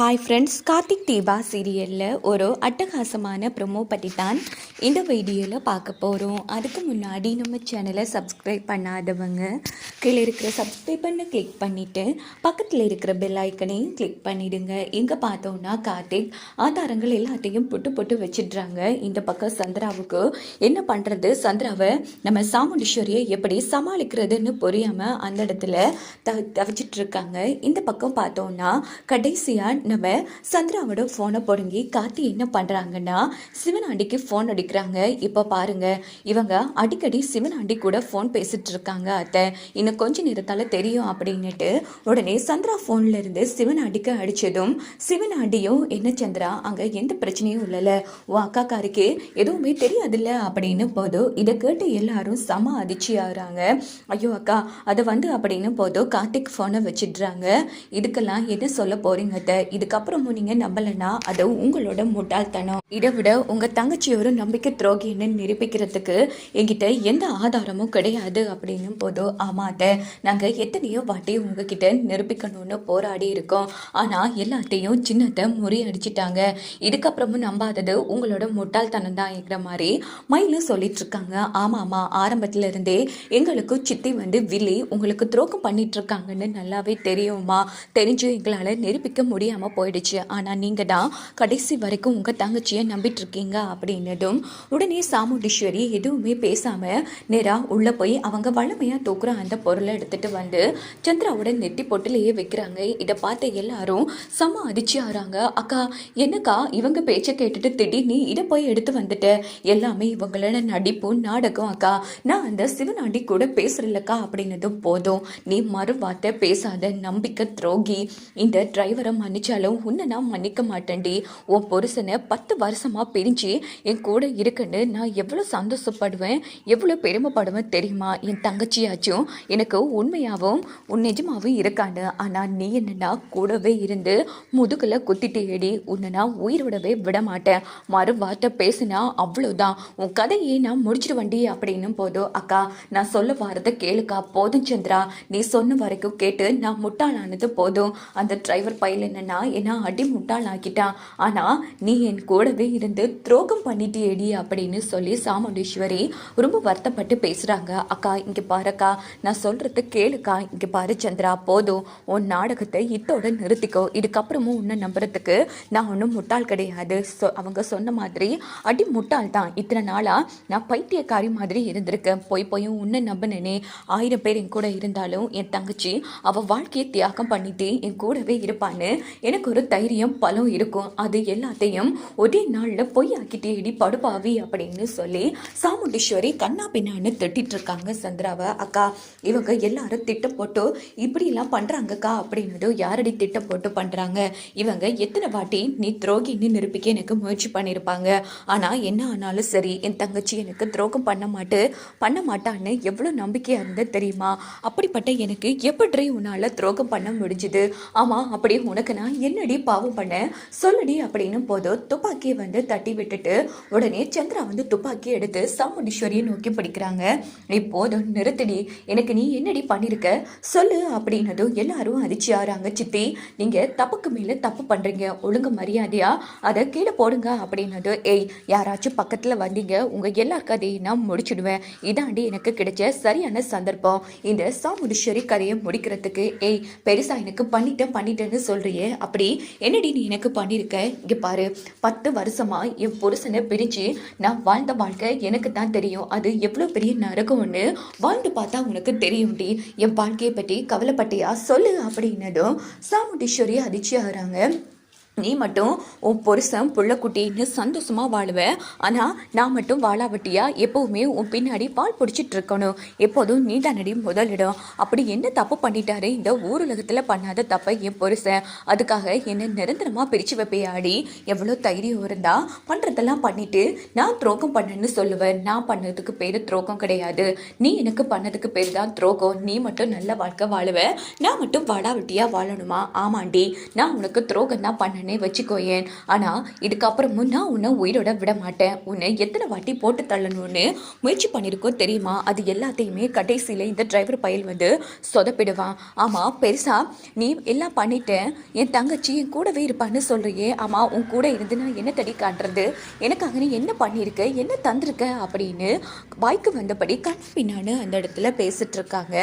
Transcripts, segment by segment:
Hi friends, Karthik Deepa சீரியலில் ஒரு அட்டகாசமான ப்ரொமோ பற்றி தான் இந்த வீடியோவில் பார்க்க போகிறோம். அதுக்கு முன்னாடி நம்ம சேனலை சப்ஸ்கிரைப் பண்ணாதவங்க கீழே இருக்கிற சப்ஸ்கிரைப் பண்ண கிளிக் பண்ணிவிட்டு பக்கத்தில் இருக்கிற பெல் ஐக்கனையும் கிளிக் பண்ணிவிடுங்க. இங்கே பார்த்தோன்னா கார்த்திக் ஆதாரங்கள் எல்லாத்தையும் புட்டு வச்சிடுறாங்க. இந்த பக்கம் சந்திராவுக்கு என்ன பண்ணுறது, சந்திராவை நம்ம சாமுண்டீஸ்வரியை எப்படி சமாளிக்கிறதுன்னு புரியாமல் அந்த இடத்துல தவிச்சிட்ருக்காங்க. இந்த பக்கம் பார்த்தோன்னா கடைசியாக நம்ம சந்திராவோட ஃபோனை பிடுங்கி கார்த்தி என்ன பண்ணுறாங்கன்னா சிவனாண்டிக்கு ஃபோன் அடிக்கிறாங்க. இப்போ பாருங்க, இவங்க அடிக்கடி சிவனாண்டி கூட ஃபோன் பேசிட்டு இருக்காங்க. அத்தை இன்னும் கொஞ்ச நேரத்தால் தெரியும் அப்படின்னுட்டு உடனே சந்திரா ஃபோன்ல இருந்து சிவனாண்டிக்கு அடித்ததும் சிவனாண்டியும் என்ன சந்திரா அங்கே எந்த பிரச்சனையும் இல்லைல்ல, உன் அக்காக்காருக்கு எதுவுமே தெரியாதுல்ல அப்படின்னு போதும் இதை கேட்டு எல்லாரும் செம அதிர்ச்சி ஆகுறாங்க. ஐயோ அக்கா அதை அப்படின்னு போதும் கார்த்திக் ஃபோனை வச்சிடுறாங்க. இதுக்கெல்லாம் என்ன சொல்ல போறீங்க அத்தை? இதுக்கப்புறமும் நீங்க நம்பலன்னா அது உங்களோட முட்டாள்தனம். இதை விட உங்க தங்கச்சி ஒரு நம்பிக்கை துரோகின்னு நிரூபிக்கிறதுக்கு என்கிட்ட எந்த ஆதாரமும் கிடையாது அப்படின்னு போதும். ஆமாட்ட நாங்க எத்தனையோ வாட்டி உங்ககிட்ட நிரூபிக்கணும்னு போராடி இருக்கோம். ஆனா எல்லாத்தையும் சின்னத்தை முறியடிச்சிட்டாங்க. இதுக்கப்புறமும் நம்பாதது உங்களோட முட்டாள்தனம் தான் இருக்கிற மாதிரி மயிலும் சொல்லிட்டு இருக்காங்க. ஆமாமா, ஆரம்பத்துல இருந்தே எங்களுக்கு சித்தி வில்லி உங்களுக்கு துரோகம் பண்ணிட்டு இருக்காங்கன்னு நல்லாவே தெரியுமா. தெரிஞ்சு எங்களால நிரூபிக்க முடியாம போயிடுச்சு. ஆனா நீங்க தான் கடைசி வரைக்கும் உங்க தங்கச்சியை நம்பிட்டு இருக்கீங்க அப்படின்னதும் உடனே சாமுண்டீஸ்வரி எதுவுமே பேசாம நேரா உள்ள போய் அவங்க வளமையா தூக்குற அந்த பொருளை எடுத்துட்டு வந்து சந்திராவோட நெத்தி பொட்டிலேயே வைக்கிறாங்க. இதை பார்த்த எல்லாரும் செம அதிர்ச்சி ஆறாங்க. அக்கா என்னக்கா இவங்க பேச்ச கேட்டுட்டு திடீர்னு இதை போய் எடுத்து வந்துட்ட, எல்லாமே இவங்களோட நடிப்பு நாடகம் அக்கா, நான் அந்த சிவனாண்டி கூட பேசுறலக்கா அப்படின்னதும் போதும் நீ மறு வார்த்தை பேசாத நம்பிக்கை துரோகி, இந்த டிரைவரை மன்னிச்சாலும் உன்னை நான் மன்னிக்க மாட்டேன்டி. உன் புருஷனை 10 வருஷமா பிரிஞ்சு என் கூட இருக்குன்னு நான் எவ்வளோ சந்தோஷப்படுவேன், எவ்வளோ பெருமைப்படுவேன் தெரியுமா. என் தங்கச்சியாச்சும் எனக்கு உண்மையாகவும் நிஜமாவும் இருக்காண்டு. ஆனால் நீ என்னன்னா கூடவே இருந்து முதுகில் குத்திட்டேடி, உன்னை நான் உயிரோடவே விட மாட்டேன். மறு வார்த்தை பேசினா அவ்வளோதான், உன் கதையை நான் முடிச்சிடுவண்டி அப்படின்னு போதும். அக்கா நான் சொல்ல வரதை கேளுக்கா, போதும் சந்திரா, நீ சொன்ன வரைக்கும் கேட்டு நான் முட்டாளானது போதும். அந்த டிரைவர் பையல் என்னன்னா என்ன அடி முட்டாள் ஆக்கிட்டான், ஆனா நீ என் கூடவே இருந்து துரோகம் பண்ணிட்டேடி அப்படின்னு சொல்லி சாமுண்டீஸ்வரி ரொம்ப வருத்தப்பட்டு பேசுறாங்க. அக்கா இங்க பாருக்கா, நான் சொல்றது கேளுக்கா, இங்க பாரு சந்திரா, போதும் உன் நாடகத்தை இத்தோட நிறுத்திக்கோ. இதுக்கப்புறமும் உன்னை நம்புறதுக்கு நான் ஒன்றும் முட்டாள் கிடையாது. அவங்க சொன்ன மாதிரி அடி முட்டாள் தான். இத்தனை நாளா நான் பைத்தியக்காரி மாதிரி இருந்திருக்கேன். போயும் உன்னை நம்பினேனே. 1000 பேர் என் கூட இருந்தாலும் என் தங்கச்சி அவ வாழ்க்கையை தியாகம் பண்ணிட்டு என் கூடவே இருப்பான்னு எனக்கு ஒரு தைரியம் பலம் இருக்கும். அது எல்லாத்தையும் ஒரே நாள்ல பொய்யாக்கிட்டேடி படுபாவி அப்படின்னு சொல்லி சாமுண்டீஸ்வரி கண்ணா பின்னான்னு திட்டிட்டு இருக்காங்க சந்திராவை. அக்கா இவங்க எல்லாரும் திட்டம் போட்டு இப்படி எல்லாம் பண்றாங்கக்கா அப்படின்னு. யாரடி திட்டம் போட்டு பண்றாங்க? இவங்க எத்தனை வாட்டி நீ துரோகின்னு நிரூபிக்க எனக்கு முயற்சி பண்ணியிருப்பாங்க. ஆனா என்ன ஆனாலும் சரி என் தங்கச்சி எனக்கு துரோகம் பண்ண மாட்டான்னு எவ்வளவு நம்பிக்கையா இருந்த தெரியுமா. அப்படிப்பட்ட எனக்கு எப்படி உன்னால துரோகம் பண்ண முடிஞ்சுது? ஆமா அப்படி உனக்கு நான் என்னடி பாவம் பண்ண சொல்லடி அப்படின்னு போதும் துப்பாக்கியை தட்டி விட்டுட்டு உடனே சந்திரா துப்பாக்கி எடுத்து சாமுண்டீஸ்வரியை நோக்கி பிடிக்கிறாங்க. இப்போதும் நிறுத்தடி, எனக்கு நீ என்னடி பண்ணிருக்க சொல்லு அப்படின்னதும் எல்லாரும் அதிர்ச்சி ஆறாங்க. சித்தி நீங்க தப்புக்கு மேல தப்பு பண்றீங்க, ஒழுங்கு மரியாதையா அதை கீழே போடுங்க அப்படின்னது. ஏய் யாராச்சும் பக்கத்துல வந்தீங்க உங்க எல்லார் கதையும் நான் முடிச்சிடுவேன். இதாண்டி எனக்கு கிடைச்ச சரியான சந்தர்ப்பம் இந்த சாமுண்டீஸ்வரி கதையை முடிக்கிறதுக்கு. ஏய் பெருசா எனக்கு பண்ணிட்டேன்னு சொல்றியே, அப்படி என்னடி நீ எனக்கு பண்ணியிருக்க? இங்க பாரு, 10 வருஷமா என் புருஷனை பிரிச்சு நான் வாழ்ந்த வாழ்க்கை எனக்கு தான் தெரியும். அது எவ்வளவு பெரிய நரகம்னு வாழ்ந்து பார்த்தா உனக்கு தெரியும்டி. என் வாழ்க்கையை பற்றி கவலைப்பட்டியா சொல்லு அப்படின்னதும் சாமுண்டீஸ்வரி அதிர்ச்சி ஆகிறாங்க. நீ மட்டும் உன் புருஷன் புள்ளக்குட்டின்னு சந்தோஷமா வாழுவேன், ஆனால் நான் மட்டும் வாழாவட்டியா எப்போவுமே உன் பின்னாடி பால் பிடிச்சிட்டு இருக்கணும். எப்போதும் நீ தானடி முதலிடம். அப்படி என்ன தப்பு பண்ணிட்டாரு இந்த ஊருலகத்தில் பண்ணாத தப்பை என் புருஷன், அதுக்காக என்னை நிரந்தரமாக பிரித்து வைப்பையாடி? எவ்வளோ தைரியம் இருந்தா பண்ணுறதெல்லாம் பண்ணிட்டு நான் துரோகம் பண்ணேன்னு சொல்லுவேன். நான் பண்ணதுக்கு பேர் துரோகம் கிடையாது, நீ எனக்கு பண்ணதுக்கு பேர் தான் துரோகம். நீ மட்டும் நல்ல வாழ்க்கை வாழுவேன், நான் மட்டும் வாழாவட்டியா வாழணுமா? ஆமாண்டி, நான் உனக்கு துரோகம் தான் பண்ணேன்னு வேணும்னே வச்சுக்கோயேன், ஆனால் இதுக்கப்புறமும் நான் உன்னை உயிரோட விட மாட்டேன். உன்னை எத்தனை வாட்டி போட்டு தள்ளணும்னு முயற்சி பண்ணியிருக்கோம் தெரியுமா? அது எல்லாத்தையுமே கடைசியில் இந்த டிரைவர் பயல் சொதப்பிடுவான். ஆமாம், பெருசா நீ எல்லாம் பண்ணிட்டேன், என் தங்கச்சி என் கூடவே இருப்பான்னு சொல்கிறியே, ஆமாம் உன் கூட இருந்து நான் என்ன தடி காட்டுறது, எனக்காக நீ என்ன பண்ணியிருக்க, என்ன தந்திருக்க அப்படின்னு வாய்க்கு வந்தபடி கண் பின்னான்னு அந்த இடத்துல பேசிட்டு இருக்காங்க.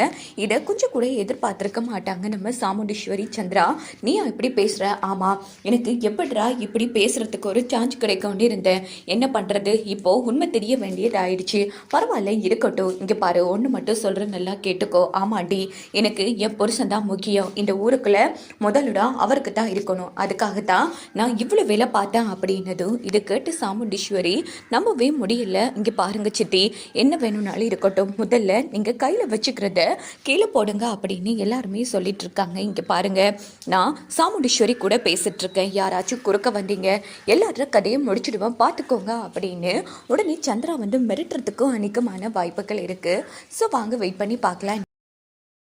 இதை கொஞ்சம் கூட எதிர்பார்த்துருக்க மாட்டாங்க நம்ம சாமுண்டீஸ்வரி. சந்திரா, நீ இப்படி பேசுகிற? ஆமாம், எனக்கு எப்படிரா இப்படி பேசுகிறதுக்கு ஒரு சான்ஸ் கிடைக்கும்னு இருந்தேன். என்ன பண்ணுறது, இப்போ உண்மை தெரிய வேண்டியது ஆயிடுச்சு. பரவாயில்ல, இருக்கட்டும். இங்கே பாரு, ஒன்று மட்டும் சொல்கிறேன், நல்லா கேட்டுக்கோ. ஆமாண்டி, எனக்கு என் புருஷன் தான் முக்கியம். இந்த ஊருக்குள்ள முதலுடா அவருக்கு தான் இருக்கணும். அதுக்காகத்தான் நான் இவ்வளோ வேலை பார்த்தேன் அப்படின்னதும் இது கேட்டு சாமுண்டீஸ்வரி நம்பவே முடியல. இங்கே பாருங்க சித்தி, என்ன வேணும்னாலும் இருக்கட்டும், முதல்ல நீங்கள் கையில் வச்சுக்கிறத கீழே போடுங்க அப்படின்னு எல்லாருமே சொல்லிட்டு இருக்காங்க. இங்கே பாருங்க, நான் சாமுண்டீஸ்வரி கூட பேசிட்டு இருக்கேன், யாராச்சும் குறுக்க வந்தீங்க எல்லாரும் கதையை முடிச்சிடுவேன் பார்த்துக்கோங்க அப்படின்னு உடனே சந்திரா மிரட்டுறதுக்கும் அநேகமான வாய்ப்புகள் இருக்குது. ஸோ வாங்க வெயிட் பண்ணி பார்க்கலாம்.